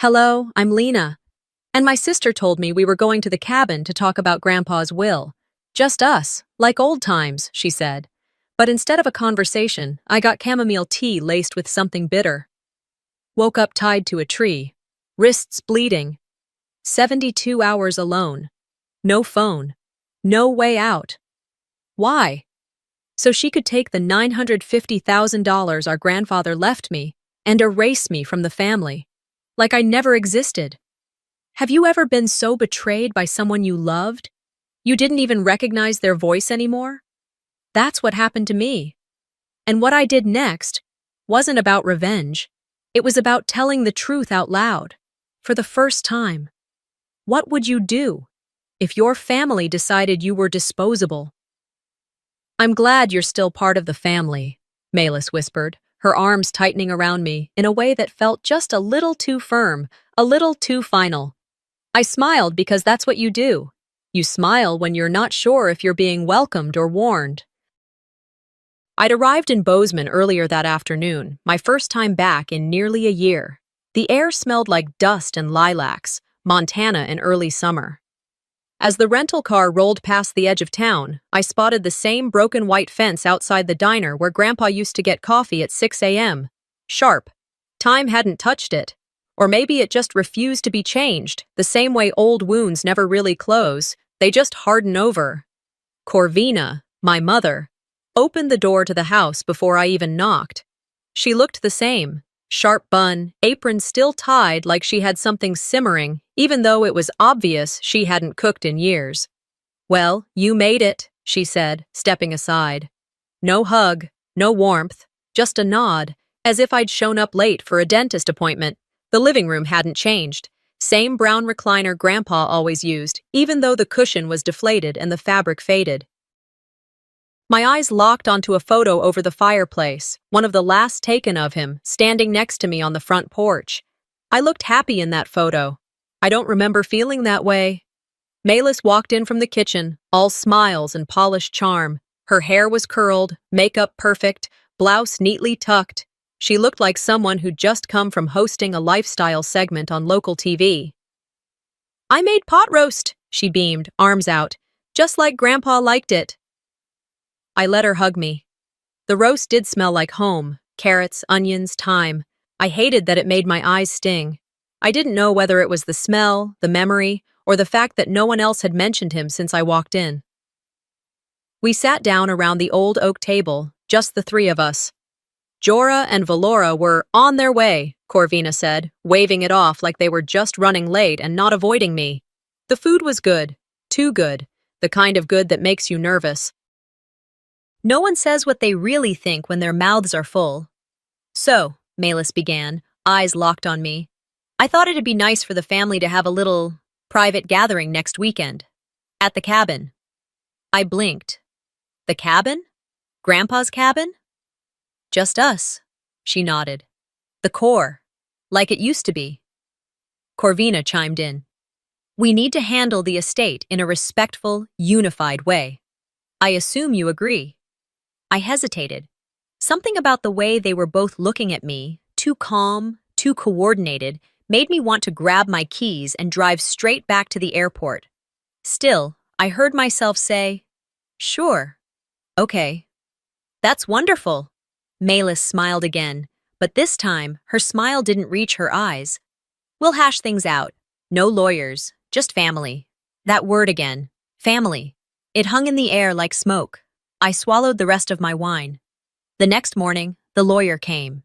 Hello, I'm Lena. And my sister told me we were going to the cabin to talk about Grandpa's will. Just us, like old times, she said. But instead of a conversation, I got chamomile tea laced with something bitter. Woke up tied to a tree. Wrists bleeding. 72 hours alone. No phone. No way out. Why? So she could take the $950,000 our grandfather left me and erase me from the family. Like I never existed. Have you ever been so betrayed by someone you loved? You didn't even recognize their voice anymore? That's what happened to me. And what I did next wasn't about revenge. It was about telling the truth out loud. For the first time. What would you do if your family decided you were disposable? I'm glad you're still part of the family, Malis whispered, her arms tightening around me in a way that felt just a little too firm, a little too final. I smiled because that's what you do. You smile when you're not sure if you're being welcomed or warned. I'd arrived in Bozeman earlier that afternoon, my first time back in nearly a year. The air smelled like dust and lilacs, Montana in early summer. As the rental car rolled past the edge of town, I spotted the same broken white fence outside the diner where Grandpa used to get coffee at 6 a.m. Sharp. Time hadn't touched it. Or maybe it just refused to be changed, the same way old wounds never really close, they just harden over. Corvina, my mother, opened the door to the house before I even knocked. She looked the same. Sharp bun, apron still tied like she had something simmering, even though it was obvious she hadn't cooked in years. "Well, you made it," she said, stepping aside. No hug, no warmth, just a nod, as if I'd shown up late for a dentist appointment. The living room hadn't changed. Same brown recliner Grandpa always used, even though the cushion was deflated and the fabric faded. My eyes locked onto a photo over the fireplace, one of the last taken of him, standing next to me on the front porch. I looked happy in that photo. I don't remember feeling that way. Malis walked in from the kitchen, all smiles and polished charm. Her hair was curled, makeup perfect, blouse neatly tucked. She looked like someone who'd just come from hosting a lifestyle segment on local TV. "I made pot roast," she beamed, arms out, "just like Grandpa liked it." I let her hug me. The roast did smell like home, carrots, onions, thyme. I hated that it made my eyes sting. I didn't know whether it was the smell, the memory, or the fact that no one else had mentioned him since I walked in. We sat down around the old oak table, just the three of us. Jorah and Valora were on their way, Corvina said, waving it off like they were just running late and not avoiding me. The food was good, too good, the kind of good that makes you nervous. No one says what they really think when their mouths are full. "So," Malis began, eyes locked on me, "I thought it'd be nice for the family to have a little private gathering next weekend. At the cabin." I blinked. "The cabin? Grandpa's cabin?" "Just us," she nodded. "The core. Like it used to be." Corvina chimed in. "We need to handle the estate in a respectful, unified way. I assume you agree." I hesitated. Something about the way they were both looking at me, too calm, too coordinated, made me want to grab my keys and drive straight back to the airport. Still, I heard myself say, "Sure. Okay." "That's wonderful." Malis smiled again, but this time, her smile didn't reach her eyes. "We'll hash things out. No lawyers, just family." That word again, family. It hung in the air like smoke. I swallowed the rest of my wine. The next morning, the lawyer came.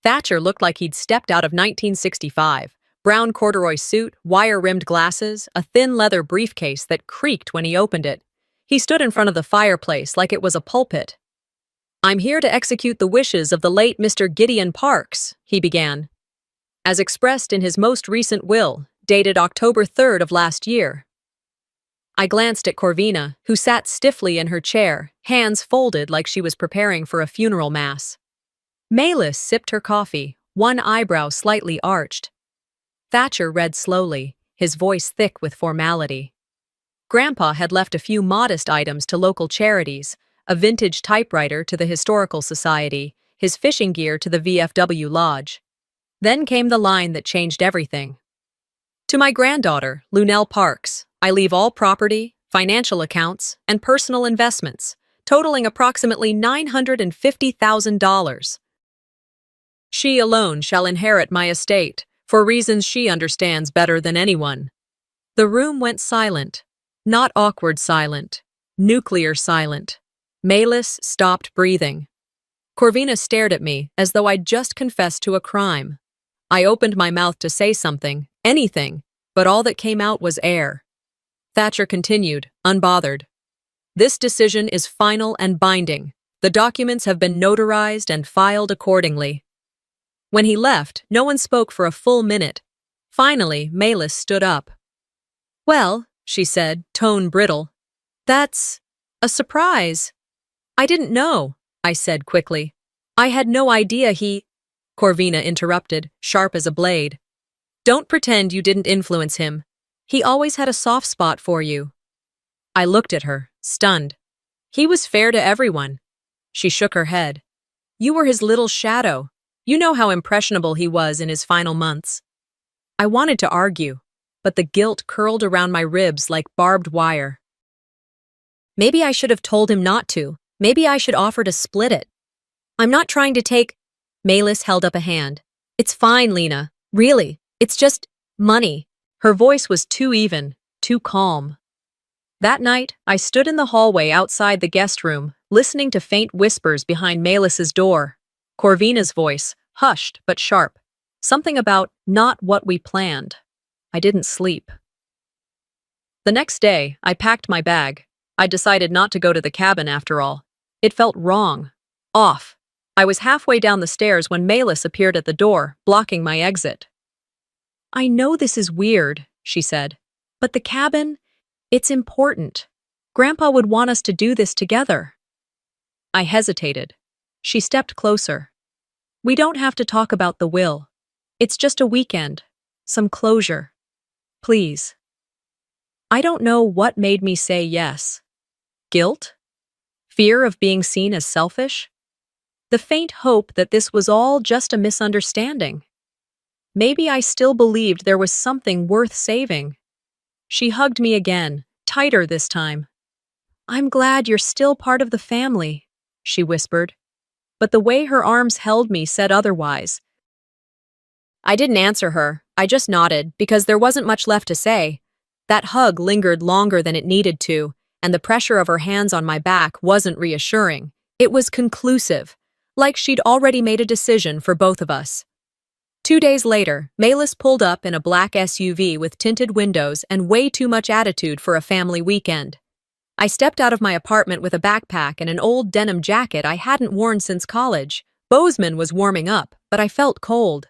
Thatcher looked like he'd stepped out of 1965. Brown corduroy suit, wire-rimmed glasses, a thin leather briefcase that creaked when he opened it. He stood in front of the fireplace like it was a pulpit. "I'm here to execute the wishes of the late Mr. Gideon Parks," he began. "As expressed in his most recent will, dated October 3rd of last year." I glanced at Corvina, who sat stiffly in her chair, hands folded like she was preparing for a funeral mass. Malis sipped her coffee, one eyebrow slightly arched. Thatcher read slowly, his voice thick with formality. Grandpa had left a few modest items to local charities, a vintage typewriter to the Historical Society, his fishing gear to the VFW Lodge. Then came the line that changed everything. To my granddaughter, Lunell Parks, I leave all property, financial accounts, and personal investments, totaling approximately $950,000. She alone shall inherit my estate, for reasons she understands better than anyone. The room went silent. Not awkward silent. Nuclear silent. Malis stopped breathing. Corvina stared at me as though I'd just confessed to a crime. I opened my mouth to say something, anything, but all that came out was air. Thatcher continued, unbothered. This decision is final and binding. The documents have been notarized and filed accordingly. When he left, no one spoke for a full minute. Finally, Malis stood up. Well, she said, tone brittle. That's a surprise. I didn't know, I said quickly. I had no idea he… Corvina interrupted, sharp as a blade. Don't pretend you didn't influence him. He always had a soft spot for you. I looked at her, stunned. He was fair to everyone. She shook her head. You were his little shadow. You know how impressionable he was in his final months. I wanted to argue, but the guilt curled around my ribs like barbed wire. Maybe I should have told him not to. Maybe I should offer to split it. I'm not trying to take… Malis held up a hand. It's fine, Lena. Really. It's just money. Her voice was too even, too calm. That night, I stood in the hallway outside the guest room, listening to faint whispers behind Malis's door. Corvina's voice, hushed but sharp. Something about not what we planned. I didn't sleep. The next day, I packed my bag. I decided not to go to the cabin after all. It felt wrong. Off. I was halfway down the stairs when Malis appeared at the door, blocking my exit. I know this is weird, she said, but the cabin, it's important. Grandpa would want us to do this together. I hesitated. She stepped closer. We don't have to talk about the will. It's just a weekend. Some closure. Please. I don't know what made me say yes. Guilt? Fear of being seen as selfish? The faint hope that this was all just a misunderstanding. Maybe I still believed there was something worth saving. She hugged me again, tighter this time. I'm glad you're still part of the family, she whispered. But the way her arms held me said otherwise. I didn't answer her. I just nodded, because there wasn't much left to say. That hug lingered longer than it needed to, and the pressure of her hands on my back wasn't reassuring. It was conclusive, like she'd already made a decision for both of us. 2 days later, Malis pulled up in a black SUV with tinted windows and way too much attitude for a family weekend. I stepped out of my apartment with a backpack and an old denim jacket I hadn't worn since college. Bozeman was warming up, but I felt cold.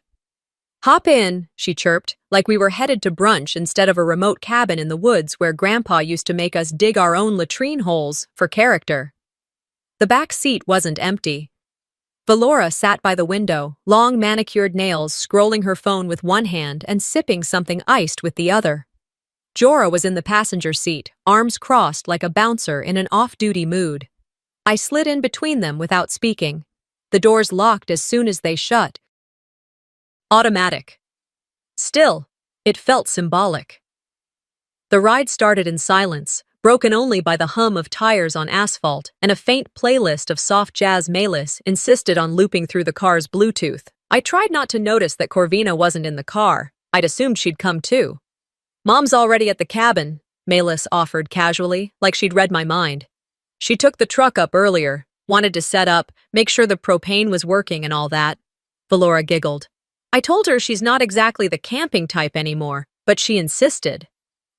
Hop in, she chirped, like we were headed to brunch instead of a remote cabin in the woods where Grandpa used to make us dig our own latrine holes for character. The back seat wasn't empty. Valora sat by the window, long manicured nails, scrolling her phone with one hand and sipping something iced with the other. Jorah was in the passenger seat, arms crossed like a bouncer in an off-duty mood. I slid in between them without speaking. The doors locked as soon as they shut. Automatic. Still, it felt symbolic. The ride started in silence, broken only by the hum of tires on asphalt and a faint playlist of soft jazz. Malis insisted on looping through the car's Bluetooth. I tried not to notice that Corvina wasn't in the car. I'd assumed she'd come too. Mom's already at the cabin, Malis offered casually, like she'd read my mind. She took the truck up earlier, wanted to set up, make sure the propane was working and all that. Valora giggled. I told her she's not exactly the camping type anymore, but she insisted.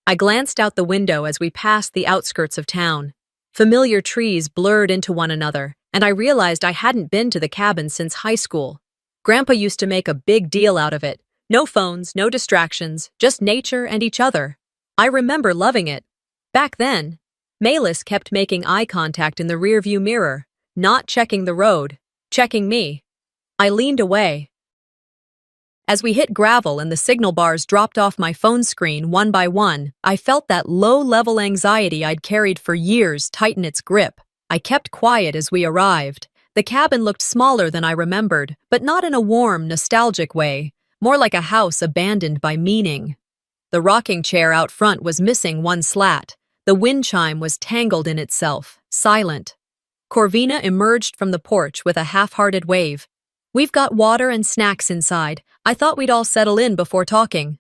I glanced out the window as we passed the outskirts of town. Familiar trees blurred into one another, and I realized I hadn't been to the cabin since high school. Grandpa used to make a big deal out of it. No phones, no distractions, just nature and each other. I remember loving it. Back then, Malis kept making eye contact in the rearview mirror, not checking the road, checking me. I leaned away. As we hit gravel and the signal bars dropped off my phone screen one by one, I felt that low-level anxiety I'd carried for years tighten its grip. I kept quiet as we arrived. The cabin looked smaller than I remembered, but not in a warm, nostalgic way. more like a house abandoned by meaning. The rocking chair out front was missing one slat. The wind chime was tangled in itself, silent. Corvina emerged from the porch with a half-hearted wave. "We've got water and snacks inside. I thought we'd all settle in before talking."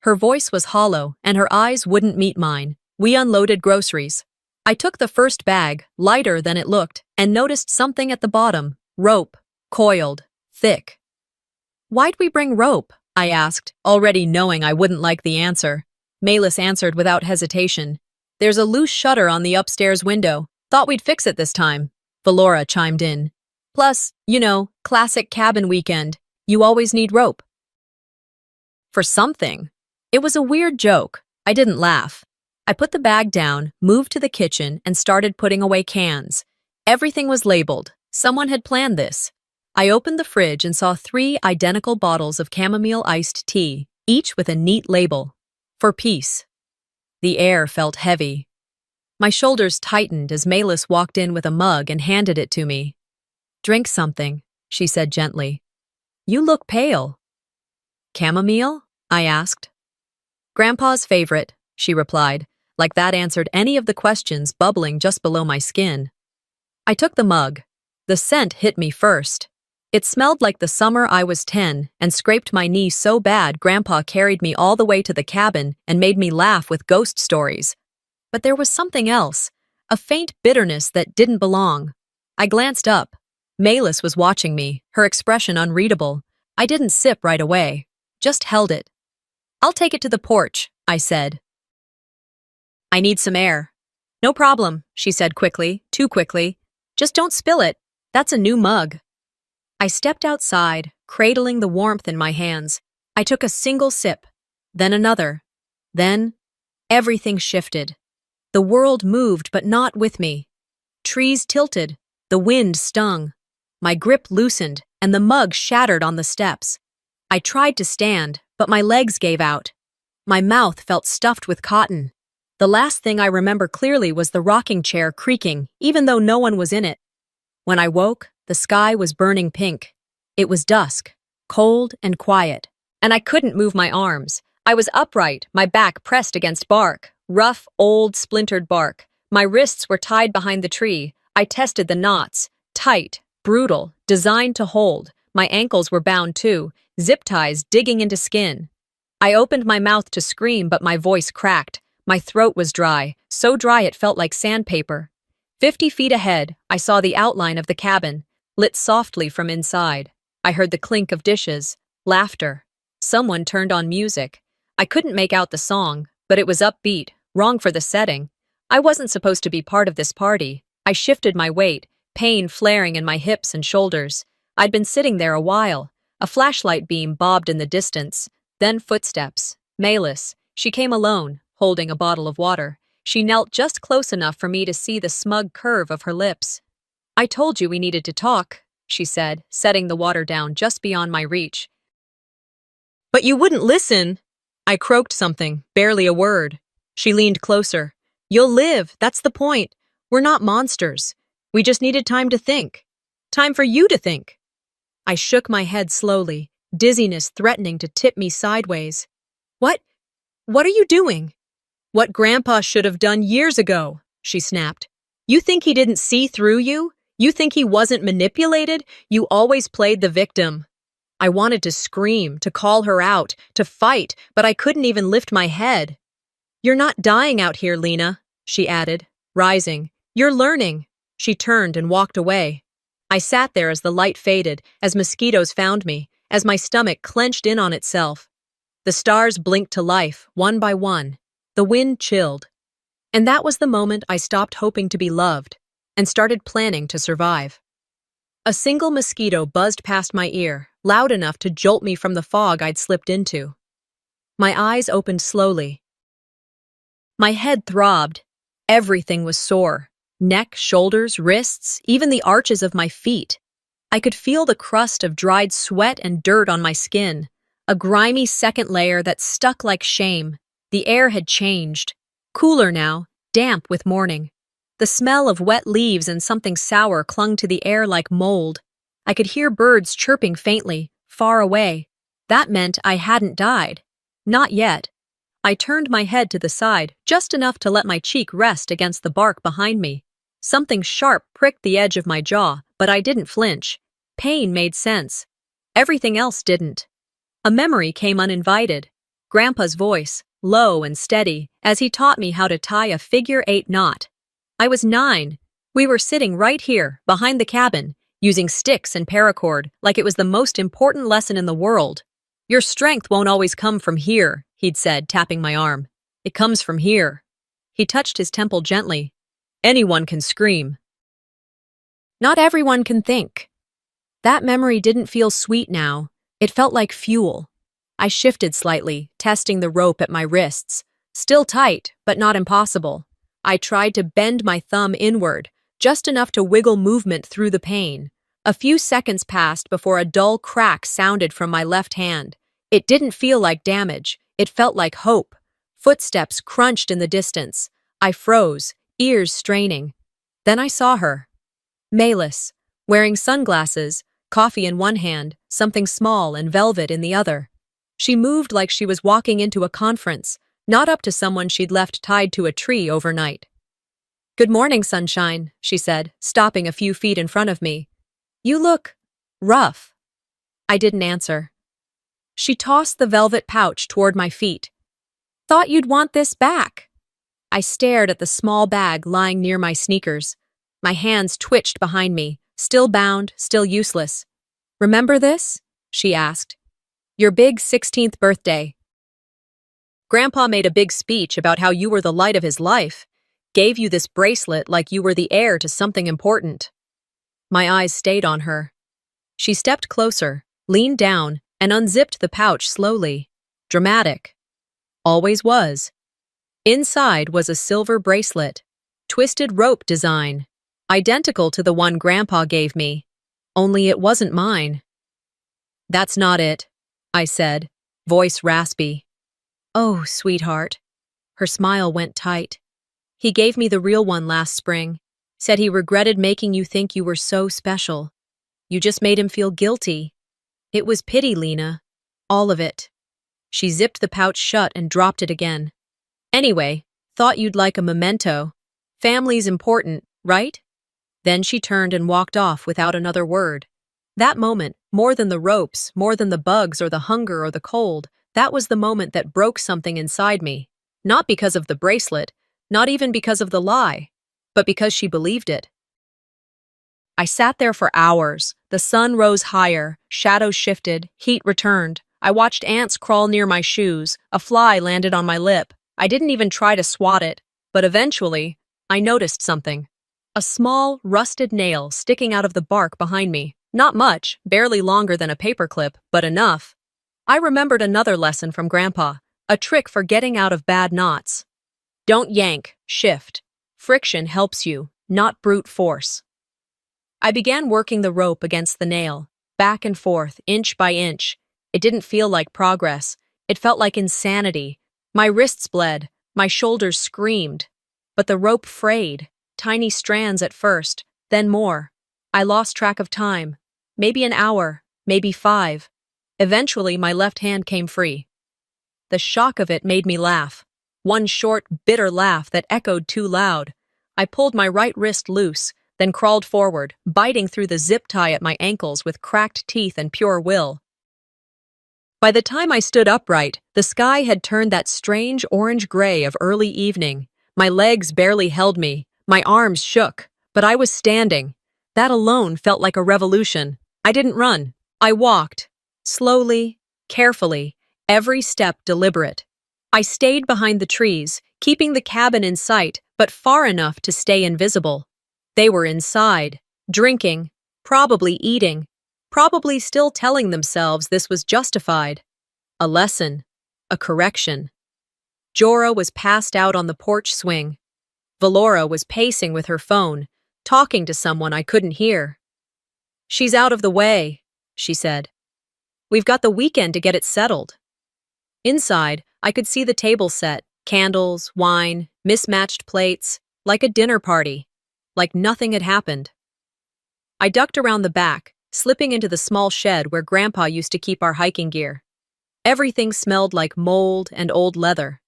Her voice was hollow, and her eyes wouldn't meet mine. We unloaded groceries. I took the first bag, lighter than it looked, and noticed something at the bottom. Rope. Coiled. Thick. "Why'd we bring rope?" I asked, already knowing I wouldn't like the answer. Malis answered without hesitation. "There's a loose shutter on the upstairs window. Thought we'd fix it this time." Valora chimed in. "Plus, classic cabin weekend. You always need rope." For something. It was a weird joke. I didn't laugh. I put the bag down, moved to the kitchen, and started putting away cans. Everything was labeled. Someone had planned this. I opened the fridge and saw 3 identical bottles of chamomile iced tea, each with a neat label. For peace. The air felt heavy. My shoulders tightened as Malis walked in with a mug and handed it to me. "Drink something," she said gently. "You look pale." "Chamomile?" I asked. "Grandpa's favorite," she replied, like that answered any of the questions bubbling just below my skin. I took the mug. The scent hit me first. It smelled like the summer I was 10 and scraped my knee so bad Grandpa carried me all the way to the cabin and made me laugh with ghost stories. But there was something else, a faint bitterness that didn't belong. I glanced up. Malis was watching me, her expression unreadable. I didn't sip right away, just held it. "I'll take it to the porch," I said. "I need some air." "No problem," she said quickly, too quickly. "Just don't spill it. That's a new mug." I stepped outside, cradling the warmth in my hands. I took a single sip, then another. Then, everything shifted. The world moved, but not with me. Trees tilted, the wind stung. My grip loosened, and the mug shattered on the steps. I tried to stand, but my legs gave out. My mouth felt stuffed with cotton. The last thing I remember clearly was the rocking chair creaking, even though no one was in it. When I woke, the sky was burning pink. It was dusk, cold and quiet, and I couldn't move my arms. I was upright, my back pressed against bark, rough, old, splintered bark. My wrists were tied behind the tree. I tested the knots, tight, brutal, designed to hold. My ankles were bound too, zip ties digging into skin. I opened my mouth to scream, but my voice cracked. My throat was dry, so dry it felt like sandpaper. 50 feet ahead, I saw the outline of the cabin, lit softly from inside. I heard the clink of dishes, laughter. Someone turned on music. I couldn't make out the song, but it was upbeat, wrong for the setting. I wasn't supposed to be part of this party. I shifted my weight, pain flaring in my hips and shoulders. I'd been sitting there a while. A flashlight beam bobbed in the distance. Then footsteps. Malis. She came alone, holding a bottle of water. She knelt just close enough for me to see the smug curve of her lips. "I told you we needed to talk," she said, setting the water down just beyond my reach. "But you wouldn't listen." I croaked something, barely a word. She leaned closer. "You'll live, that's the point. We're not monsters. We just needed time to think. Time for you to think." I shook my head slowly, dizziness threatening to tip me sideways. What are you doing?" "What Grandpa should have done years ago," she snapped. "You think he didn't see through you? You think he wasn't manipulated? You always played the victim." I wanted to scream, to call her out, to fight, but I couldn't even lift my head. "You're not dying out here, Lena," she added, rising. "You're learning." She turned and walked away. I sat there as the light faded, as mosquitoes found me, as my stomach clenched in on itself. The stars blinked to life, one by one. The wind chilled. And that was the moment I stopped hoping to be loved and started planning to survive. A single mosquito buzzed past my ear, loud enough to jolt me from the fog I'd slipped into. My eyes opened slowly. My head throbbed. Everything was sore. Neck, shoulders, wrists, even the arches of my feet. I could feel the crust of dried sweat and dirt on my skin, a grimy second layer that stuck like shame. The air had changed. Cooler now, damp with morning. The smell of wet leaves and something sour clung to the air like mold. I could hear birds chirping faintly, far away. That meant I hadn't died. Not yet. I turned my head to the side, just enough to let my cheek rest against the bark behind me. Something sharp pricked the edge of my jaw, but I didn't flinch. Pain made sense. Everything else didn't. A memory came uninvited. Grandpa's voice, low and steady, as he taught me how to tie a figure-8 knot. I was 9. We were sitting right here, behind the cabin, using sticks and paracord like it was the most important lesson in the world. Your strength won't always come from here, he'd said, tapping my arm. It comes from here. He touched his temple gently. Anyone can scream. Not everyone can think. That memory didn't feel sweet now. It felt like fuel. I shifted slightly, testing the rope at my wrists. Still tight, but not impossible. I tried to bend my thumb inward, just enough to wiggle movement through the pain. A few seconds passed before a dull crack sounded from my left hand. It didn't feel like damage. It felt like hope. Footsteps crunched in the distance. I froze, ears straining. Then I saw her. Mayless, wearing sunglasses, coffee in one hand, something small and velvet in the other. She moved like she was walking into a conference, not up to someone she'd left tied to a tree overnight. "Good morning, sunshine," she said, stopping a few feet in front of me. "You look rough." I didn't answer. She tossed the velvet pouch toward my feet. "Thought you'd want this back." I stared at the small bag lying near my sneakers. My hands twitched behind me, still bound, still useless. "Remember this?" she asked. "Your big 16th birthday. Grandpa made a big speech about how you were the light of his life, gave you this bracelet like you were the heir to something important." My eyes stayed on her. She stepped closer, leaned down, and unzipped the pouch slowly. Dramatic. Always was. Inside was a silver bracelet, twisted rope design, identical to the one Grandpa gave me, only it wasn't mine. "That's not it," I said, voice raspy. "Oh, sweetheart." Her smile went tight. "He gave me the real one last spring. Said he regretted making you think you were so special. You just made him feel guilty. It was pity, Lena. All of it." She zipped the pouch shut and dropped it again. "Anyway, thought you'd like a memento. Family's important, right?" Then she turned and walked off without another word. That moment, more than the ropes, more than the bugs or the hunger or the cold, that was the moment that broke something inside me. Not because of the bracelet, not even because of the lie, but because she believed it. I sat there for hours. The sun rose higher, shadows shifted, heat returned. I watched ants crawl near my shoes. A fly landed on my lip. I didn't even try to swat it, but eventually, I noticed something. A small, rusted nail sticking out of the bark behind me. Not much, barely longer than a paperclip, but enough. I remembered another lesson from Grandpa, a trick for getting out of bad knots. Don't yank, shift. Friction helps you, not brute force. I began working the rope against the nail, back and forth, inch by inch. It didn't feel like progress. It felt like insanity. My wrists bled, my shoulders screamed. But the rope frayed, tiny strands at first, then more. I lost track of time. Maybe an hour, maybe 5. Eventually, my left hand came free. The shock of it made me laugh. One short, bitter laugh that echoed too loud. I pulled my right wrist loose, then crawled forward, biting through the zip tie at my ankles with cracked teeth and pure will. By the time I stood upright, the sky had turned that strange orange-gray of early evening. My legs barely held me, my arms shook, but I was standing. That alone felt like a revolution. I didn't run. I walked. Slowly, carefully, every step deliberate. I stayed behind the trees, keeping the cabin in sight, but far enough to stay invisible. They were inside, drinking, probably eating, probably still telling themselves this was justified. A lesson, a correction. Jorah was passed out on the porch swing. Valora was pacing with her phone, talking to someone I couldn't hear. "She's out of the way," she said. "We've got the weekend to get it settled." Inside, I could see the table set, candles, wine, mismatched plates, like a dinner party, like nothing had happened. I ducked around the back, slipping into the small shed where Grandpa used to keep our hiking gear. Everything smelled like mold and old leather.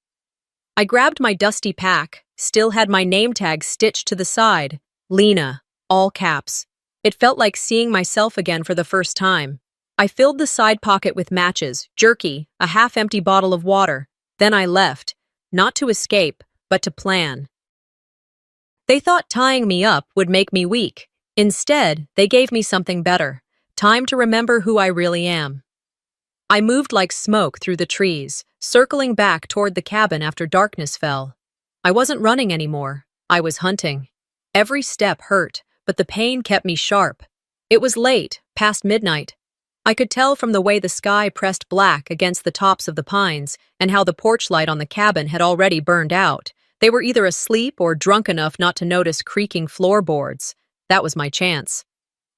I grabbed my dusty pack, still had my name tag stitched to the side. Lena, all caps. It felt like seeing myself again for the first time. I filled the side pocket with matches, jerky, a half-empty bottle of water. Then I left, not to escape, but to plan. They thought tying me up would make me weak. Instead, they gave me something better. Time to remember who I really am. I moved like smoke through the trees, circling back toward the cabin after darkness fell. I wasn't running anymore. I was hunting. Every step hurt, but the pain kept me sharp. It was late, past midnight. I could tell from the way the sky pressed black against the tops of the pines and how the porch light on the cabin had already burned out. They were either asleep or drunk enough not to notice creaking floorboards. That was my chance.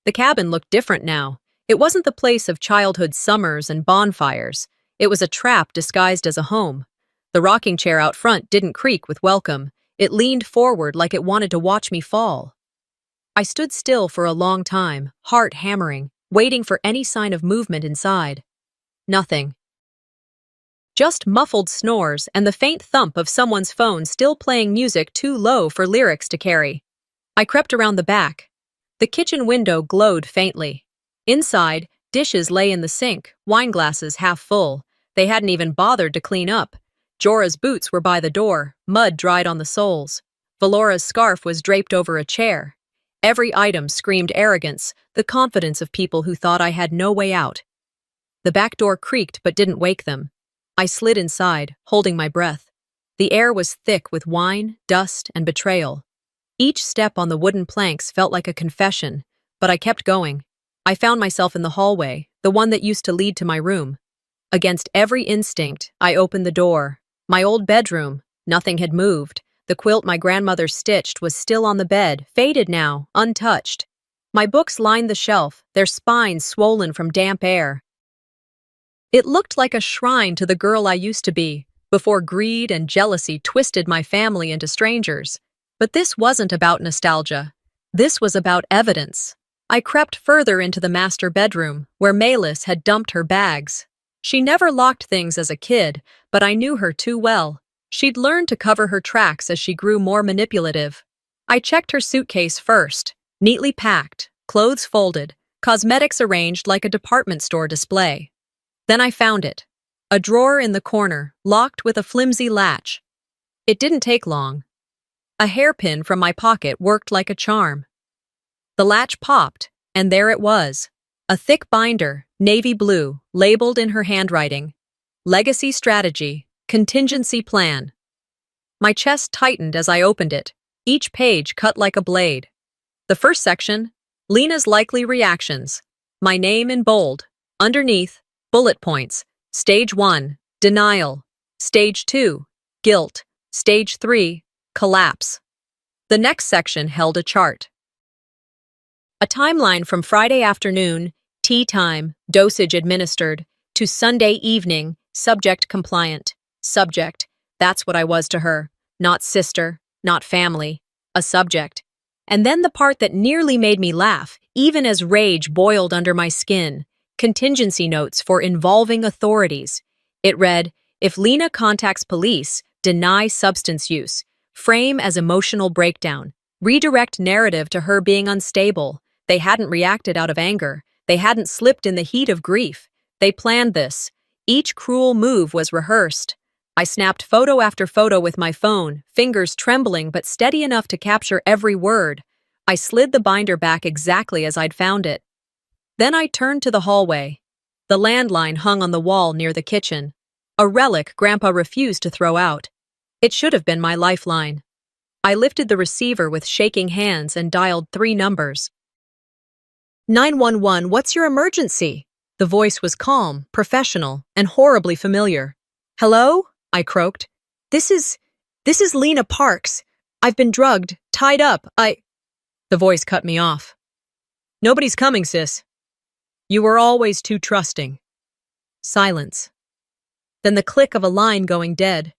The cabin looked different now. It wasn't the place of childhood summers and bonfires. It was a trap disguised as a home. The rocking chair out front didn't creak with welcome. It leaned forward like it wanted to watch me fall. I stood still for a long time, heart hammering, waiting for any sign of movement inside. Nothing. Just muffled snores and the faint thump of someone's phone still playing music too low for lyrics to carry. I crept around the back. The kitchen window glowed faintly. Inside, dishes lay in the sink, wine glasses half full. They hadn't even bothered to clean up. Jorah's boots were by the door, mud dried on the soles. Valora's scarf was draped over a chair. Every item screamed arrogance, the confidence of people who thought I had no way out. The back door creaked but didn't wake them. I slid inside, holding my breath. The air was thick with wine, dust, and betrayal. Each step on the wooden planks felt like a confession, but I kept going. I found myself in the hallway, the one that used to lead to my room. Against every instinct, I opened the door. My old bedroom. Nothing had moved. The quilt my grandmother stitched was still on the bed, faded now, untouched. My books lined the shelf, their spines swollen from damp air. It looked like a shrine to the girl I used to be, before greed and jealousy twisted my family into strangers. But this wasn't about nostalgia. This was about evidence. I crept further into the master bedroom, where Malis had dumped her bags. She never locked things as a kid, but I knew her too well. She'd learned to cover her tracks as she grew more manipulative. I checked her suitcase first, neatly packed, clothes folded, cosmetics arranged like a department store display. Then I found it. A drawer in the corner, locked with a flimsy latch. It didn't take long. A hairpin from my pocket worked like a charm. The latch popped, and there it was. A thick binder, navy blue, labeled in her handwriting. Legacy Strategy, Contingency Plan. My chest tightened as I opened it, each page cut like a blade. The first section, Lena's likely reactions. My name in bold. Underneath, bullet points. Stage 1, denial. Stage 2, guilt. Stage 3, collapse. The next section held a chart. A timeline from Friday afternoon, tea time, dosage administered, to Sunday evening, subject compliant. Subject, that's what I was to her. Not sister, not family. A subject. And then the part that nearly made me laugh, even as rage boiled under my skin. Contingency notes for involving authorities. It read, if Lena contacts police, deny substance use. Frame as emotional breakdown. Redirect narrative to her being unstable. They hadn't reacted out of anger. They hadn't slipped in the heat of grief. They planned this. Each cruel move was rehearsed. I snapped photo after photo with my phone, fingers trembling but steady enough to capture every word. I slid the binder back exactly as I'd found it. Then I turned to the hallway. The landline hung on the wall near the kitchen. A relic Grandpa refused to throw out. It should have been my lifeline. I lifted the receiver with shaking hands and dialed 3 numbers. 911, what's your emergency? The voice was calm, professional, and horribly familiar. Hello? I croaked. This is Lena Parks. I've been drugged, tied up, The voice cut me off. Nobody's coming, sis. You were always too trusting. Silence. Then the click of a line going dead.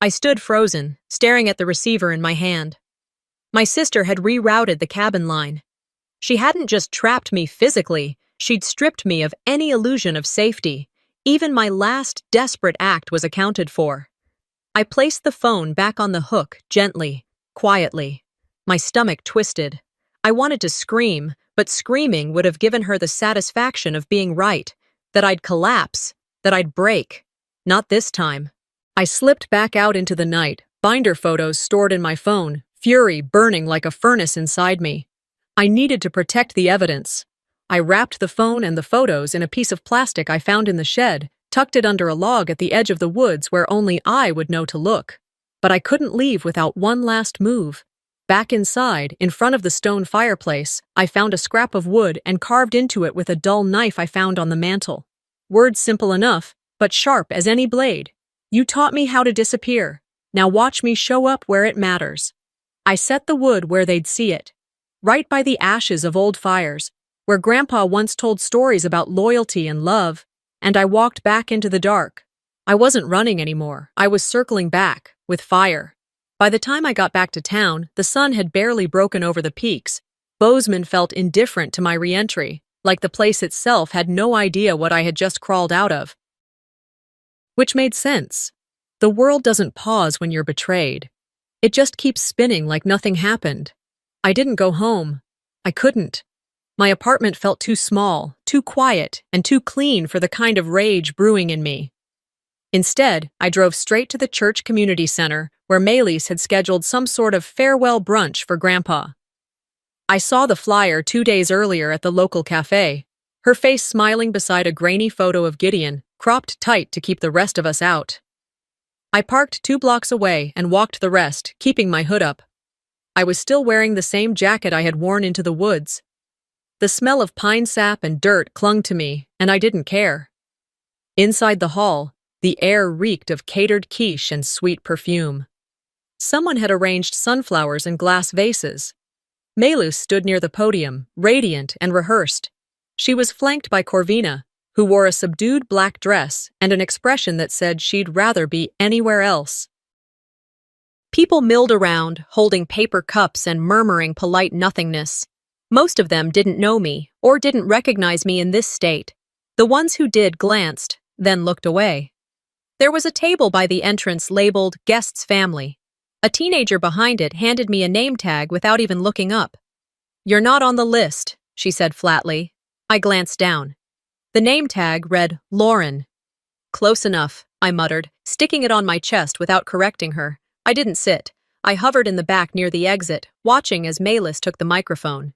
I stood frozen, staring at the receiver in my hand. My sister had rerouted the cabin line. She hadn't just trapped me physically, she'd stripped me of any illusion of safety. Even my last desperate act was accounted for. I placed the phone back on the hook gently, quietly. My stomach twisted. I wanted to scream, but screaming would have given her the satisfaction of being right, that I'd collapse, that I'd break. Not this time. I slipped back out into the night, binder photos stored in my phone, fury burning like a furnace inside me. I needed to protect the evidence. I wrapped the phone and the photos in a piece of plastic I found in the shed, tucked it under a log at the edge of the woods where only I would know to look. But I couldn't leave without one last move. Back inside, in front of the stone fireplace, I found a scrap of wood and carved into it with a dull knife I found on the mantel. Words simple enough, but sharp as any blade. You taught me how to disappear. Now watch me show up where it matters. I set the wood where they'd see it. Right by the ashes of old fires, where Grandpa once told stories about loyalty and love, and I walked back into the dark. I wasn't running anymore. I was circling back, with fire. By the time I got back to town, the sun had barely broken over the peaks. Bozeman felt indifferent to my re-entry, like the place itself had no idea what I had just crawled out of. Which made sense. The world doesn't pause when you're betrayed. It just keeps spinning like nothing happened. I didn't go home. I couldn't. My apartment felt too small, too quiet, and too clean for the kind of rage brewing in me. Instead, I drove straight to the church community center, where Maylis had scheduled some sort of farewell brunch for Grandpa. I saw the flyer 2 days earlier at the local cafe, her face smiling beside a grainy photo of Gideon, cropped tight to keep the rest of us out. I parked 2 blocks away and walked the rest, keeping my hood up. I was still wearing the same jacket I had worn into the woods. The smell of pine sap and dirt clung to me, and I didn't care. Inside the hall, the air reeked of catered quiche and sweet perfume. Someone had arranged sunflowers in glass vases. Maylis stood near the podium, radiant and rehearsed. She was flanked by Corvina, who wore a subdued black dress and an expression that said she'd rather be anywhere else. People milled around, holding paper cups and murmuring polite nothingness. Most of them didn't know me or didn't recognize me in this state. The ones who did glanced, then looked away. There was a table by the entrance labeled Guest's Family. A teenager behind it handed me a name tag without even looking up. "You're not on the list," she said flatly. I glanced down. The name tag read Lauren. "Close enough," I muttered, sticking it on my chest without correcting her. I didn't sit. I hovered in the back near the exit, watching as Maylis took the microphone.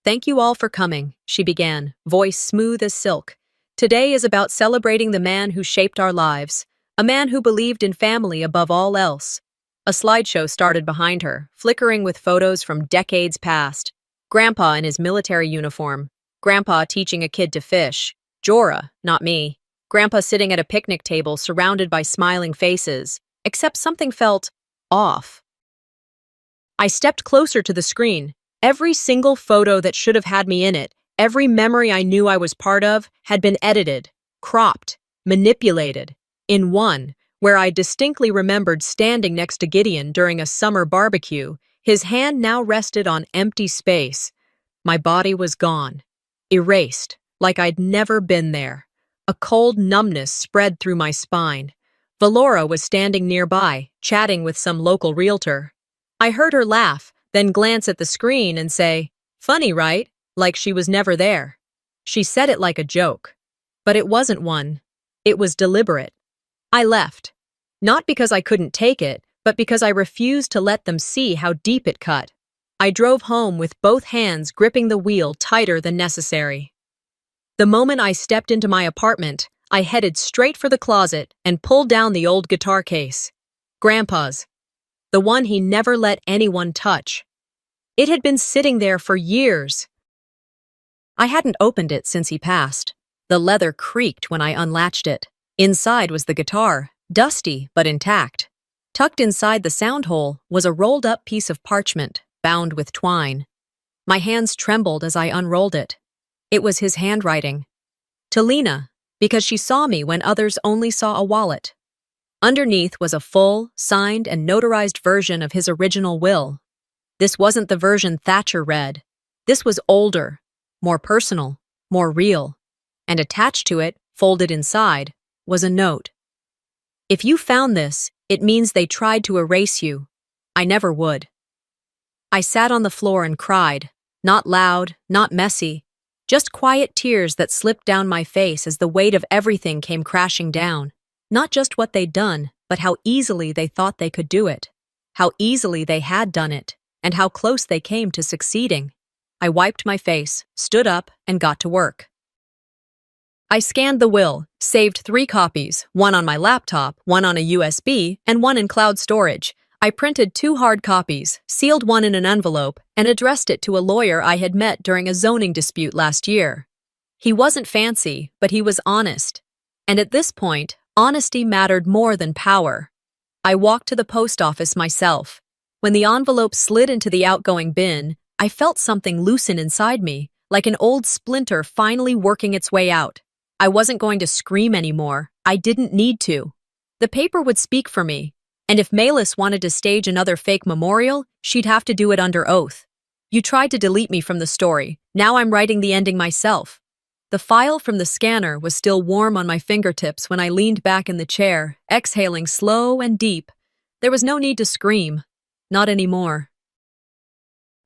"Thank you all for coming," she began, voice smooth as silk. "Today is about celebrating the man who shaped our lives, a man who believed in family above all else." A slideshow started behind her, flickering with photos from decades past. Grandpa in his military uniform, Grandpa teaching a kid to fish, Jorah, not me, Grandpa sitting at a picnic table surrounded by smiling faces, except something felt off. I stepped closer to the screen. Every single photo that should have had me in it, every memory I knew I was part of, had been edited, cropped, manipulated. In one, where I distinctly remembered standing next to Gideon during a summer barbecue, his hand now rested on empty space. My body was gone, erased, like I'd never been there. A cold numbness spread through my spine. Valora was standing nearby, chatting with some local realtor. I heard her laugh, then glance at the screen and say, "Funny, right?" Like she was never there. She said it like a joke. But it wasn't one. It was deliberate. I left. Not because I couldn't take it, but because I refused to let them see how deep it cut. I drove home with both hands gripping the wheel tighter than necessary. The moment I stepped into my apartment, I headed straight for the closet and pulled down the old guitar case. Grandpa's. The one he never let anyone touch. It had been sitting there for years. I hadn't opened it since he passed. The leather creaked when I unlatched it. Inside was the guitar, dusty but intact. Tucked inside the sound hole was a rolled-up piece of parchment, bound with twine. My hands trembled as I unrolled it. It was his handwriting. To Lena, because she saw me when others only saw a wallet. Underneath was a full, signed and notarized version of his original will. This wasn't the version Thatcher read. This was older, more personal, more real. And attached to it Folded inside was a note. If you found this, it means they tried to erase you. I never would. I sat on the floor and cried, not loud, not messy, just quiet tears that slipped down my face as the weight of everything came crashing down. Not just what they'd done, but how easily they thought they could do it, how easily they had done it, and how close they came to succeeding. I wiped my face, stood up, and got to work. I scanned the will, saved 3 copies, one on my laptop, one on a USB, and one in cloud storage. I printed 2 hard copies, sealed one in an envelope, and addressed it to a lawyer I had met during a zoning dispute last year. He wasn't fancy, but he was honest. And at this point, honesty mattered more than power. I walked to the post office myself. When the envelope slid into the outgoing bin, I felt something loosen inside me, like an old splinter finally working its way out. I wasn't going to scream anymore. I didn't need to. The paper would speak for me, and if Malis wanted to stage another fake memorial, she'd have to do it under oath. You tried to delete me from the story. Now I'm writing the ending myself. The file from the scanner was still warm on my fingertips when I leaned back in the chair, exhaling slow and deep. There was no need to scream. Not anymore.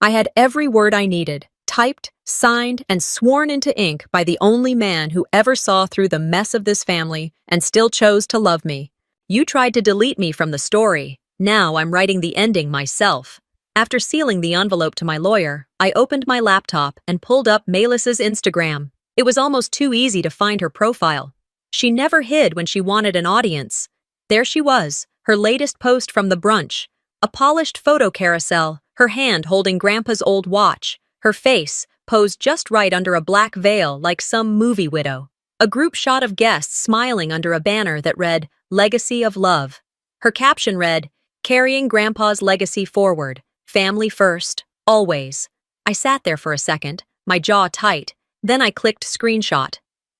I had every word I needed, typed, signed, and sworn into ink by the only man who ever saw through the mess of this family and still chose to love me. You tried to delete me from the story. Now I'm writing the ending myself. After sealing the envelope to my lawyer, I opened my laptop and pulled up Malis's Instagram. It was almost too easy to find her profile. She never hid when she wanted an audience. There she was, her latest post from the brunch. A polished photo carousel, her hand holding Grandpa's old watch, her face posed just right under a black veil like some movie widow. A group shot of guests smiling under a banner that read, Legacy of Love. Her caption read, Carrying Grandpa's legacy forward, family first, always. I sat there for a second, my jaw tight. Then I clicked screenshot.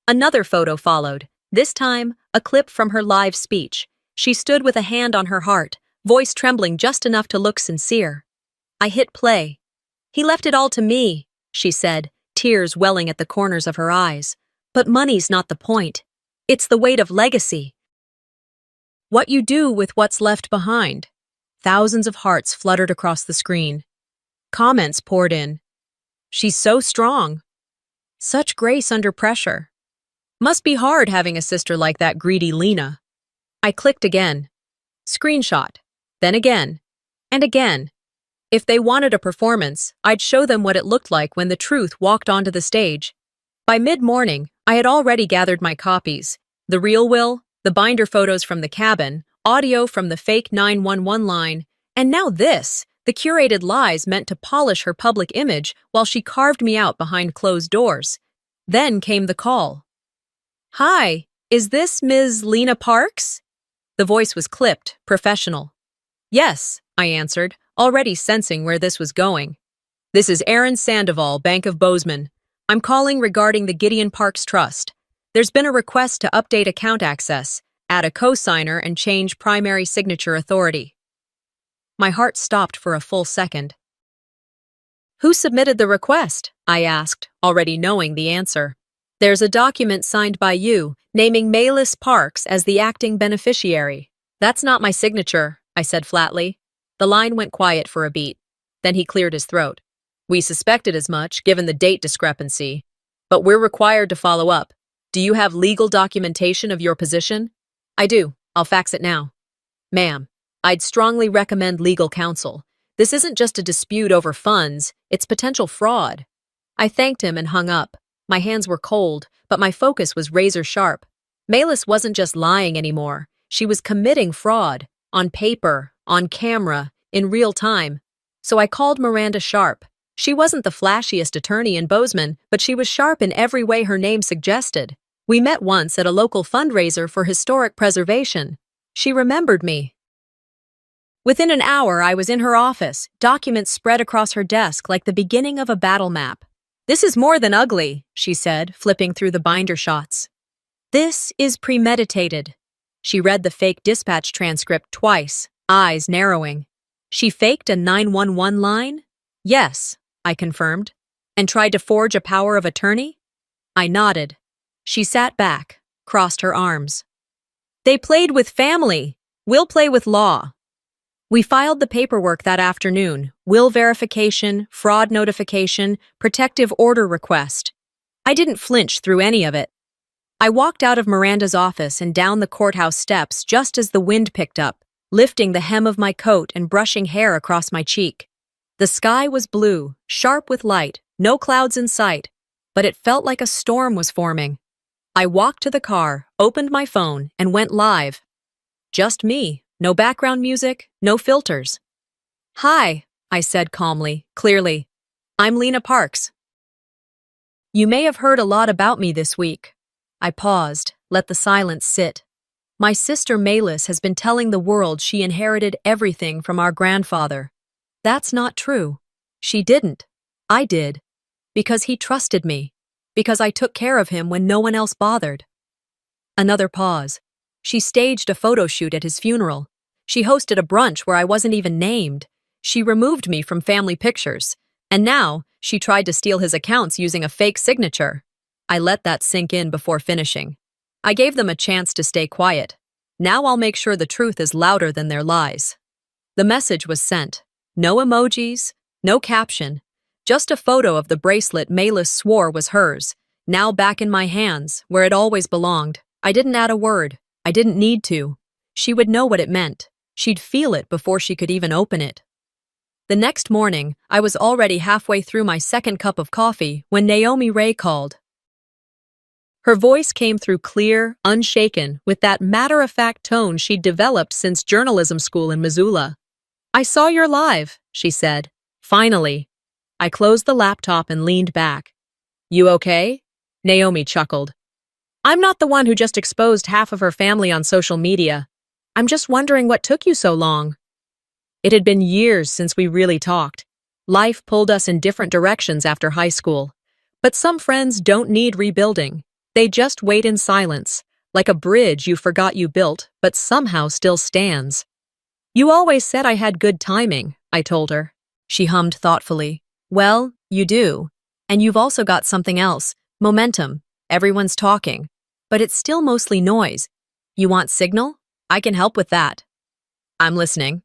Another photo followed, this time a clip from her live speech. She stood with a hand on her heart, voice trembling just enough to look sincere. I hit play. He left it all to me, she said, tears welling at the corners of her eyes. But money's not the point. It's the weight of legacy. What you do with what's left behind. Thousands of hearts fluttered across the screen. Comments poured in. She's so strong. Such grace under pressure. Must be hard having a sister like that greedy Lena. I clicked again. Screenshot. Then again. And again. If they wanted a performance, I'd show them what it looked like when the truth walked onto the stage. By mid-morning, I had already gathered my copies. The real will, the binder photos from the cabin, audio from the fake 911 line, and now this, the curated lies meant to polish her public image while she carved me out behind closed doors. Then came the call. Hi, is this Ms. Lena Parks? The voice was clipped, professional. Yes, I answered, already sensing where this was going. This is Aaron Sandoval, Bank of Bozeman. I'm calling regarding the Gideon Parks Trust. There's been a request to update account access, add a co-signer, and change primary signature authority. My heart stopped for a full second. Who submitted the request? I asked, already knowing the answer. There's a document signed by you, naming Malis Parks as the acting beneficiary. That's not my signature, I said flatly. The line went quiet for a beat. Then he cleared his throat. We suspected as much, given the date discrepancy. But we're required to follow up. Do you have legal documentation of your position? I do. I'll fax it now. Ma'am, I'd strongly recommend legal counsel. This isn't just a dispute over funds, it's potential fraud. I thanked him and hung up. My hands were cold, but my focus was razor sharp. Malis wasn't just lying anymore. She was committing fraud. On paper, on camera, in real time. So I called Miranda Sharp. She wasn't the flashiest attorney in Bozeman, but she was sharp in every way her name suggested. We met once at a local fundraiser for historic preservation. She remembered me. Within an hour, I was in her office, documents spread across her desk like the beginning of a battle map. This is more than ugly, she said, flipping through the binder shots. This is premeditated. She read the fake dispatch transcript twice, eyes narrowing. She faked a 911 line? Yes, I confirmed. And tried to forge a power of attorney? I nodded. She sat back. crossed her arms. They played with family. We'll play with law. We filed the paperwork that afternoon: will verification, fraud notification, protective order request. I didn't flinch through any of it. I walked out of Miranda's office and down the courthouse steps just as the wind picked up, lifting the hem of my coat and brushing hair across my cheek. The sky was blue, sharp with light, no clouds in sight, but it felt like a storm was forming. I walked to the car, opened my phone, and went live. Just me, no background music, no filters. "Hi," I said calmly, clearly. "I'm Lena Parks. You may have heard a lot about me this week." I paused, let the silence sit. My sister Malis has been telling the world she inherited everything from our grandfather. That's not true. She didn't. I did. Because he trusted me. Because I took care of him when no one else bothered. Another pause. She staged a photo shoot at his funeral. She hosted a brunch where I wasn't even named. She removed me from family pictures. And now, she tried to steal his accounts using a fake signature. I let that sink in before finishing. I gave them a chance to stay quiet. Now I'll make sure the truth is louder than their lies. The message was sent. No emojis, no caption. Just a photo of the bracelet Malis swore was hers, now back in my hands, where it always belonged. I didn't add a word. I didn't need to. She would know what it meant. She'd feel it before she could even open it. The next morning, I was already halfway through my second cup of coffee when Naomi Ray called. Her voice came through clear, unshaken, with that matter-of-fact tone she'd developed since journalism school in Missoula. "I saw you're live," she said. "Finally." I closed the laptop and leaned back. "You okay?" Naomi chuckled. "I'm not the one who just exposed half of her family on social media. I'm just wondering what took you so long." It had been years since we really talked. Life pulled us in different directions after high school. But some friends don't need rebuilding. They just wait in silence, like a bridge you forgot you built, but somehow still stands. "You always said I had good timing," I told her. She hummed thoughtfully. "Well, you do. And you've also got something else. Momentum. Everyone's talking. But it's still mostly noise. You want signal? I can help with that." "I'm listening."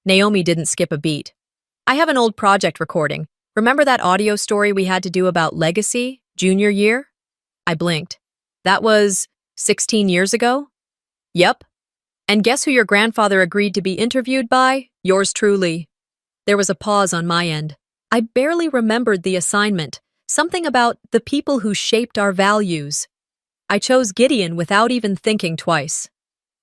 Naomi didn't skip a beat. "I have an old project recording. Remember that audio story we had to do about legacy, junior year?" I blinked. "That was 16 years ago?" "Yep. And guess who your grandfather agreed to be interviewed by? Yours truly." There was a pause on my end. I barely remembered the assignment. Something about the people who shaped our values. I chose Gideon without even thinking twice.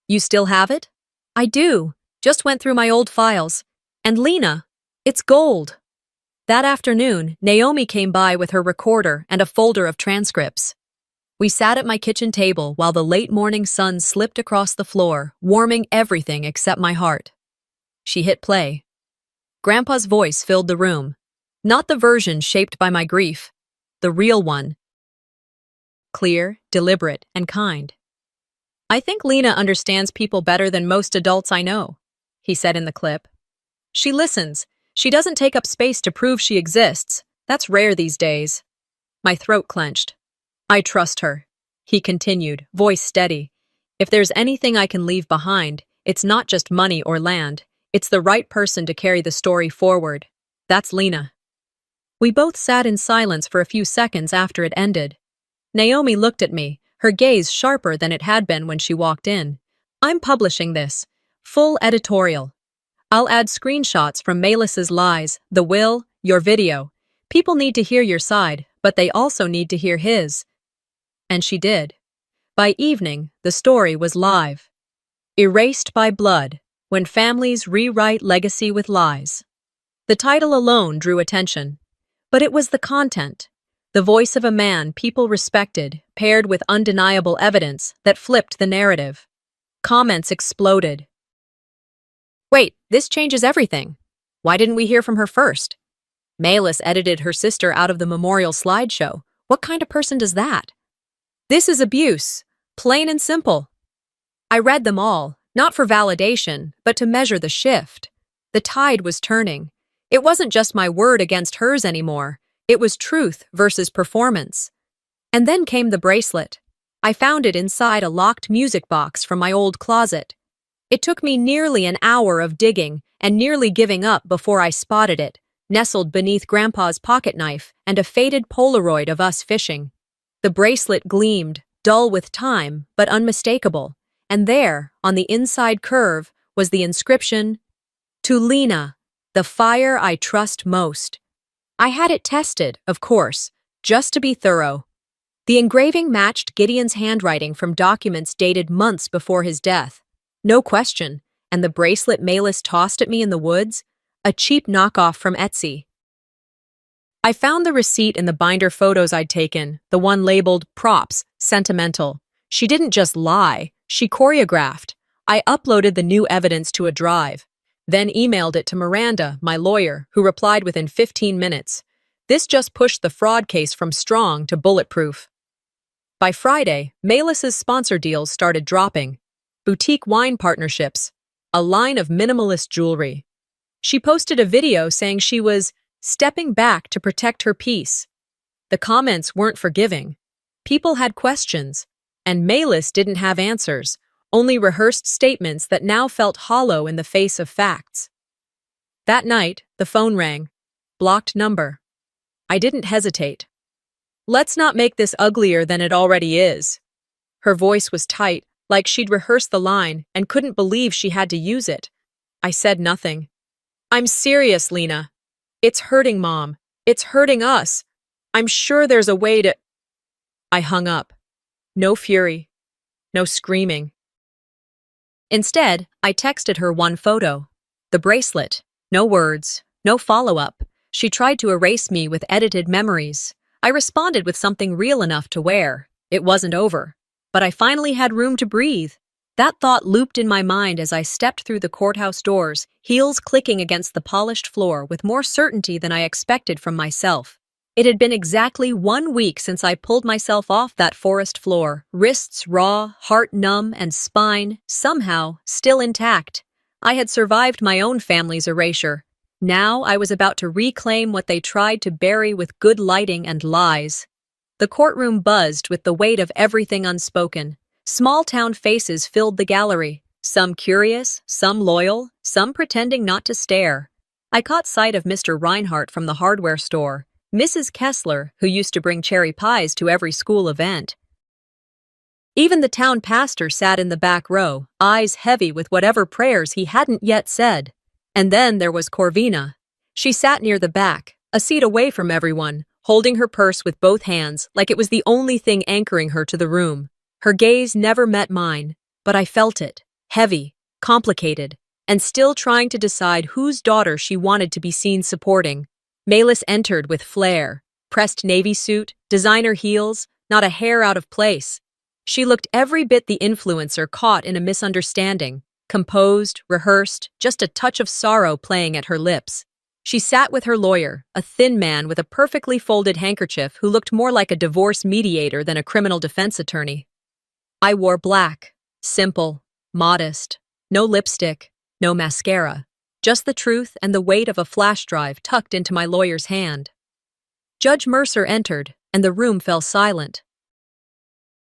"You still have it?" "I do. Just went through my old files. And Lena, it's gold." That afternoon, Naomi came by with her recorder and a folder of transcripts. We sat at my kitchen table while the late morning sun slipped across the floor, warming everything except my heart. She hit play. Grandpa's voice filled the room. Not the version shaped by my grief. The real one. Clear, deliberate, and kind. "I think Lena understands people better than most adults I know," he said in the clip. "She listens. She doesn't take up space to prove she exists. That's rare these days." My throat clenched. "I trust her," he continued, voice steady. "If there's anything I can leave behind, it's not just money or land. It's the right person to carry the story forward. That's Lena." We both sat in silence for a few seconds after it ended. Naomi looked at me, her gaze sharper than it had been when she walked in. "I'm publishing this. Full editorial. I'll add screenshots from Malis's lies, the will, your video. People need to hear your side, but they also need to hear his." And she did. By evening, the story was live. Erased by Blood, When Families Rewrite Legacy with Lies. The title alone drew attention. But it was the content. The voice of a man people respected, paired with undeniable evidence that flipped the narrative. Comments exploded. "Wait, this changes everything. Why didn't we hear from her first? Malis edited her sister out of the memorial slideshow. What kind of person does that? This is abuse, plain and simple." I read them all, not for validation, but to measure the shift. The tide was turning. It wasn't just my word against hers anymore. It was truth versus performance. And then came the bracelet. I found it inside a locked music box from my old closet. It took me nearly an hour of digging and nearly giving up before I spotted it, nestled beneath Grandpa's pocket knife and a faded Polaroid of us fishing. The bracelet gleamed, dull with time, but unmistakable, and there, on the inside curve, was the inscription, "To Lena, the fire I trust most." I had it tested, of course, just to be thorough. The engraving matched Gideon's handwriting from documents dated months before his death. No question, and the bracelet Malis tossed at me in the woods? A cheap knockoff from Etsy. I found the receipt in the binder photos I'd taken, the one labeled Props, Sentimental. She didn't just lie, she choreographed. I uploaded the new evidence to a drive, then emailed it to Miranda, my lawyer, who replied within 15 minutes. This just pushed the fraud case from strong to bulletproof. By Friday, Malis's sponsor deals started dropping. Boutique wine partnerships, a line of minimalist jewelry. She posted a video saying she was stepping back to protect her peace. The comments weren't forgiving. People had questions, and Malis didn't have answers, only rehearsed statements that now felt hollow in the face of facts. That night, the phone rang. Blocked number. I didn't hesitate. "Let's not make this uglier than it already is." Her voice was tight, like she'd rehearsed the line and couldn't believe she had to use it. I said nothing. "I'm serious, Lena. It's hurting Mom. It's hurting us. I'm sure there's a way to—" I hung up. No fury. No screaming. Instead, I texted her one photo. The bracelet. No words. No follow-up. She tried to erase me with edited memories. I responded with something real enough to wear. It wasn't over. But I finally had room to breathe. That thought looped in my mind as I stepped through the courthouse doors, heels clicking against the polished floor with more certainty than I expected from myself. It had been exactly 1 week since I pulled myself off that forest floor, wrists raw, heart numb, and spine, somehow, still intact. I had survived my own family's erasure. Now I was about to reclaim what they tried to bury with good lighting and lies. The courtroom buzzed with the weight of everything unspoken. Small-town faces filled the gallery, some curious, some loyal, some pretending not to stare. I caught sight of Mr. Reinhardt from the hardware store, Mrs. Kessler, who used to bring cherry pies to every school event. Even the town pastor sat in the back row, eyes heavy with whatever prayers he hadn't yet said. And then there was Corvina. She sat near the back, a seat away from everyone, holding her purse with both hands like it was the only thing anchoring her to the room. Her gaze never met mine, but I felt it, heavy, complicated, and still trying to decide whose daughter she wanted to be seen supporting. Malis entered with flair, pressed navy suit, designer heels, not a hair out of place. She looked every bit the influencer caught in a misunderstanding, composed, rehearsed, just a touch of sorrow playing at her lips. She sat with her lawyer, a thin man with a perfectly folded handkerchief who looked more like a divorce mediator than a criminal defense attorney. I wore black, simple, modest, no lipstick, no mascara, just the truth and the weight of a flash drive tucked into my lawyer's hand. Judge Mercer entered, and the room fell silent.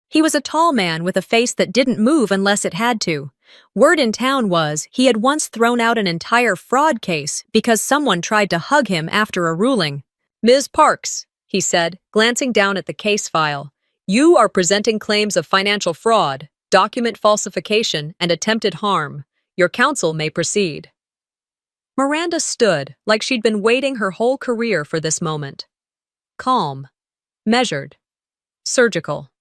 He was a tall man with a face that didn't move unless it had to. Word in town was he had once thrown out an entire fraud case because someone tried to hug him after a ruling. "Ms. Parks," he said, glancing down at the case file, "you are presenting claims of financial fraud, document falsification, and attempted harm. Your counsel may proceed." Miranda stood like she'd been waiting her whole career for this moment. Calm, measured, surgical.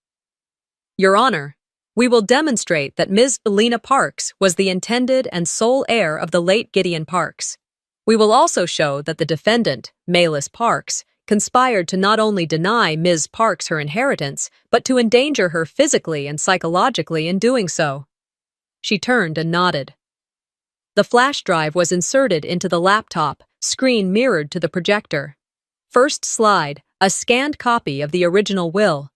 "Your Honor, we will demonstrate that Ms. Lena Parks was the intended and sole heir of the late Gideon Parks. We will also show that the defendant, Malis Parks, conspired to not only deny Ms. Parks her inheritance, but to endanger her physically and psychologically in doing so." She turned and nodded. The flash drive was inserted into the laptop, screen mirrored to the projector. First slide, a scanned copy of the original will.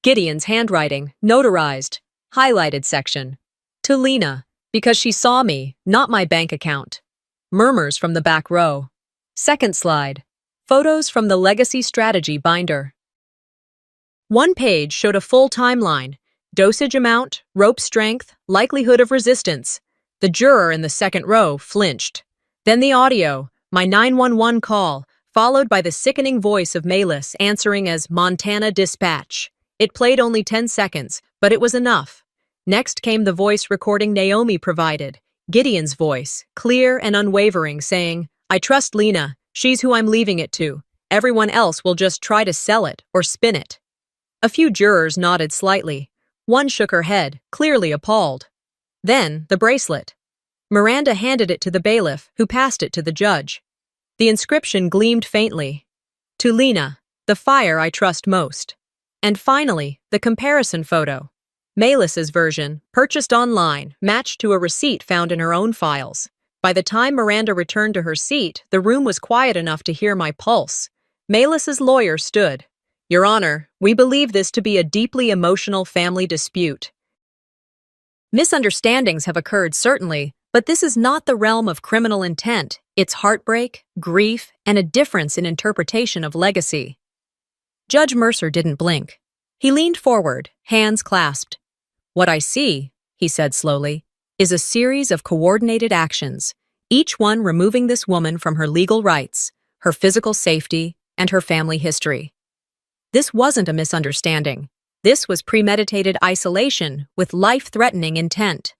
Gideon's handwriting, notarized, highlighted section. "To Lena, because she saw me, not my bank account." Murmurs from the back row. Second slide, photos from the legacy strategy binder. One page showed a full timeline, Dosage amount, rope strength, likelihood of resistance. The juror in the second row flinched. Then the audio, my 911 call, followed by the sickening voice of Malis answering as Montana Dispatch. It played only 10 seconds, but it was enough. Next came the voice recording Naomi provided, Gideon's voice, clear and unwavering, saying, I trust Lena, she's who I'm leaving it to. Everyone else will just try to sell it or spin it. A few jurors nodded slightly. One shook her head, clearly appalled. Then, the bracelet. Miranda handed it to the bailiff, who passed it to the judge. The inscription gleamed faintly. To Lena, the fire I trust most. And finally, the comparison photo. Malis's version, purchased online, matched to a receipt found in her own files. By the time Miranda returned to her seat, the room was quiet enough to hear my pulse. Malis's lawyer stood. Your Honor, we believe this to be a deeply emotional family dispute. Misunderstandings have occurred, certainly, but this is not the realm of criminal intent. It's heartbreak, grief, and a difference in interpretation of legacy. Judge Mercer didn't blink. He leaned forward, hands clasped. What I see, he said slowly, is a series of coordinated actions, each one removing this woman from her legal rights, her physical safety, and her family history. This wasn't a misunderstanding. This was premeditated isolation with life-threatening intent.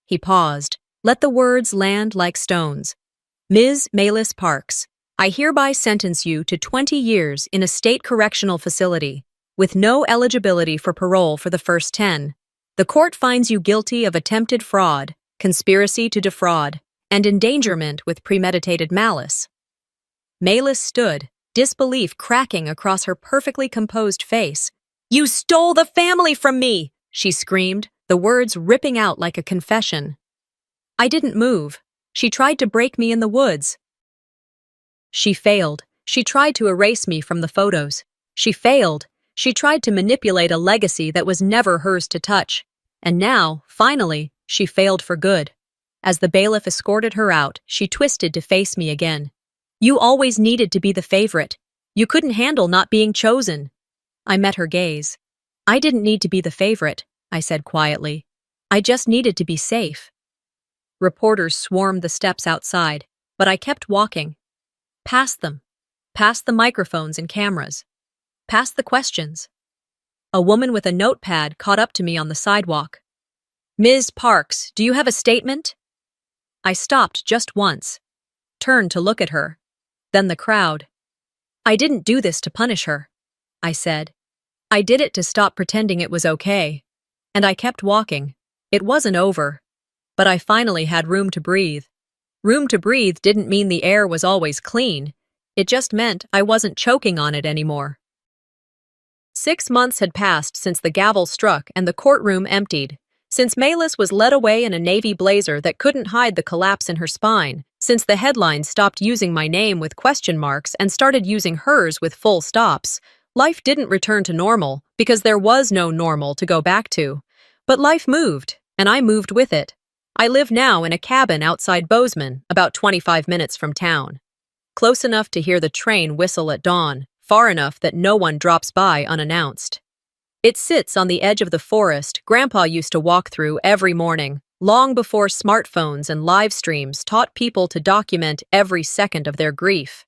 He paused, let the words land like stones. Ms. Malis Parks, I hereby sentence you to 20 years in a state correctional facility, with no eligibility for parole for the first 10. The court finds you guilty of attempted fraud, conspiracy to defraud, and endangerment with premeditated malice. Malis stood, disbelief cracking across her perfectly composed face. You stole the family from me, she screamed, the words ripping out like a confession. I didn't move. She tried to break me in the woods. She failed. She tried to erase me from the photos. She failed. She tried to manipulate a legacy that was never hers to touch. And now, finally, she failed for good. As the bailiff escorted her out, she twisted to face me again. You always needed to be the favorite. You couldn't handle not being chosen. I met her gaze. I didn't need to be the favorite, I said quietly. I just needed to be safe. Reporters swarmed the steps outside, but I kept walking. Past them. Past the microphones and cameras. Past the questions. A woman with a notepad caught up to me on the sidewalk. Ms. Parks, do you have a statement? I stopped just once, turned to look at her. Then the crowd. I didn't do this to punish her, I said. I did it to stop pretending it was okay. And I kept walking. It wasn't over. But I finally had room to breathe. Room to breathe didn't mean the air was always clean. It just meant I wasn't choking on it anymore. 6 months had passed since the gavel struck and the courtroom emptied. Since Malis was led away in a navy blazer that couldn't hide the collapse in her spine. Since the headlines stopped using my name with question marks and started using hers with full stops. Life didn't return to normal because there was no normal to go back to. But life moved, and I moved with it. I live now in a cabin outside Bozeman, about 25 minutes from town. Close enough to hear the train whistle at dawn, far enough that no one drops by unannounced. It sits on the edge of the forest Grandpa used to walk through every morning, long before smartphones and live streams taught people to document every second of their grief.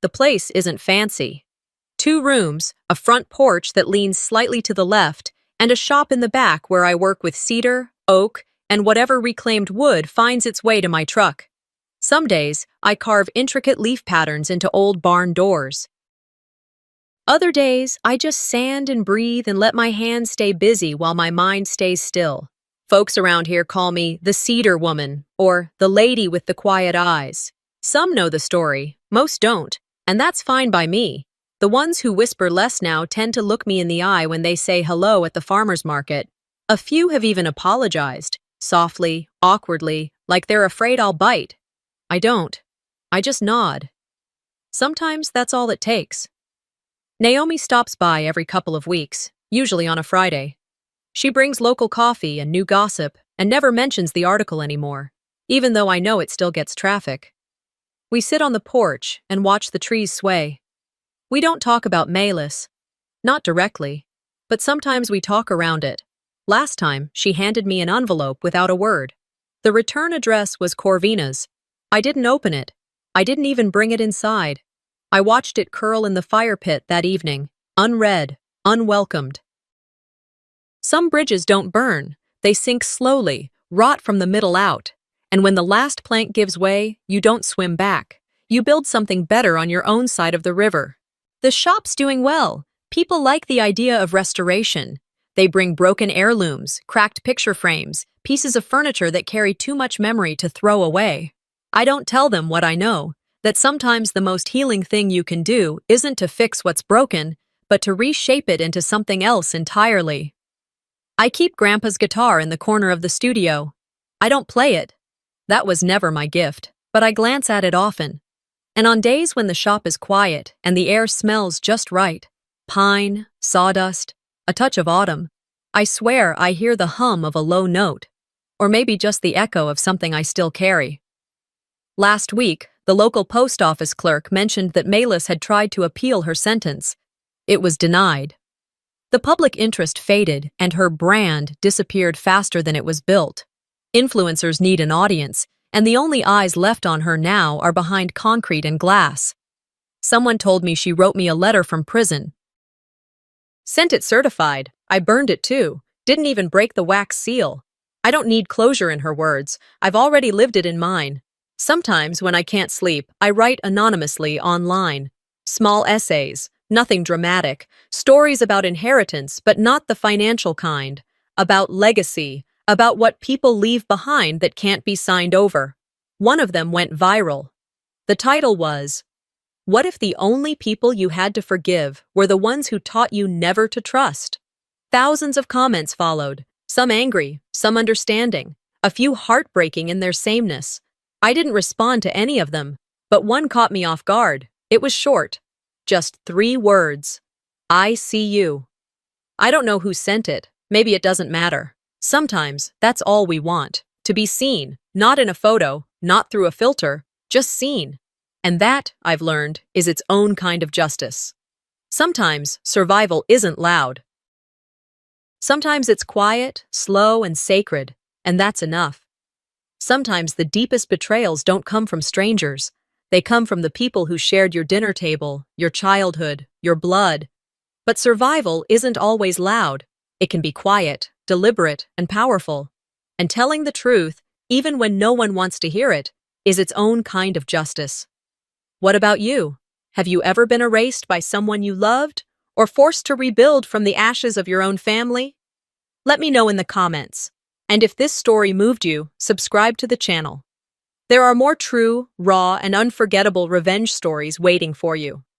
The place isn't fancy. 2 rooms, a front porch that leans slightly to the left, and a shop in the back where I work with cedar, oak, and whatever reclaimed wood finds its way to my truck. Some days, I carve intricate leaf patterns into old barn doors. Other days, I just sand and breathe and let my hands stay busy while my mind stays still. Folks around here call me the Cedar Woman or the Lady with the Quiet Eyes. Some know the story, most don't, and that's fine by me. The ones who whisper less now tend to look me in the eye when they say hello at the farmer's market. A few have even apologized, softly, awkwardly, like they're afraid I'll bite. I don't. I just nod. Sometimes that's all it takes. Naomi stops by every couple of weeks, usually on a Friday. She brings local coffee and new gossip and never mentions the article anymore, even though I know it still gets traffic. We sit on the porch and watch the trees sway. We don't talk about Malis, not directly, but sometimes we talk around it. Last time, she handed me an envelope without a word. The return address was Corvina's. I didn't open it. I didn't even bring it inside. I watched it curl in the fire pit that evening, unread, unwelcomed. Some bridges don't burn. They sink slowly, rot from the middle out. And when the last plank gives way, you don't swim back. You build something better on your own side of the river. The shop's doing well. People like the idea of restoration. They bring broken heirlooms, cracked picture frames, pieces of furniture that carry too much memory to throw away. I don't tell them what I know, that sometimes the most healing thing you can do isn't to fix what's broken, but to reshape it into something else entirely. I keep Grandpa's guitar in the corner of the studio. I don't play it. That was never my gift, but I glance at it often. And on days when the shop is quiet and the air smells just right, pine, sawdust, a touch of autumn, I swear I hear the hum of a low note, or maybe just the echo of something I still carry. Last week, the local post office clerk mentioned that Malis had tried to appeal her sentence. It was denied. The public interest faded and her brand disappeared faster than it was built. Influencers need an audience, and the only eyes left on her now are behind concrete and glass. Someone told me she wrote me a letter from prison. Sent it certified. I burned it too. Didn't even break the wax seal. I don't need closure in her words. I've already lived it in mine. Sometimes when I can't sleep, I write anonymously online. Small essays, nothing dramatic, stories about inheritance, but not the financial kind, about legacy, about what people leave behind that can't be signed over. One of them went viral. The title was, "What if the only people you had to forgive were the ones who taught you never to trust?" Thousands of comments followed, some angry, some understanding, a few heartbreaking in their sameness. I didn't respond to any of them, but one caught me off guard. It was short. Just 3 words. I see you. I don't know who sent it. Maybe it doesn't matter. Sometimes that's all we want, to be seen, not in a photo, not through a filter, just seen. And that, I've learned, is its own kind of justice. Sometimes survival isn't loud. Sometimes it's quiet, slow, and sacred, and that's enough. Sometimes the deepest betrayals don't come from strangers. They come from the people who shared your dinner table, your childhood, your blood. But survival isn't always loud. It can be quiet, deliberate, and powerful. And telling the truth, even when no one wants to hear it, is its own kind of justice. What about you? Have you ever been erased by someone you loved, or forced to rebuild from the ashes of your own family? Let me know in the comments. And if this story moved you, subscribe to the channel. There are more true, raw, and unforgettable revenge stories waiting for you.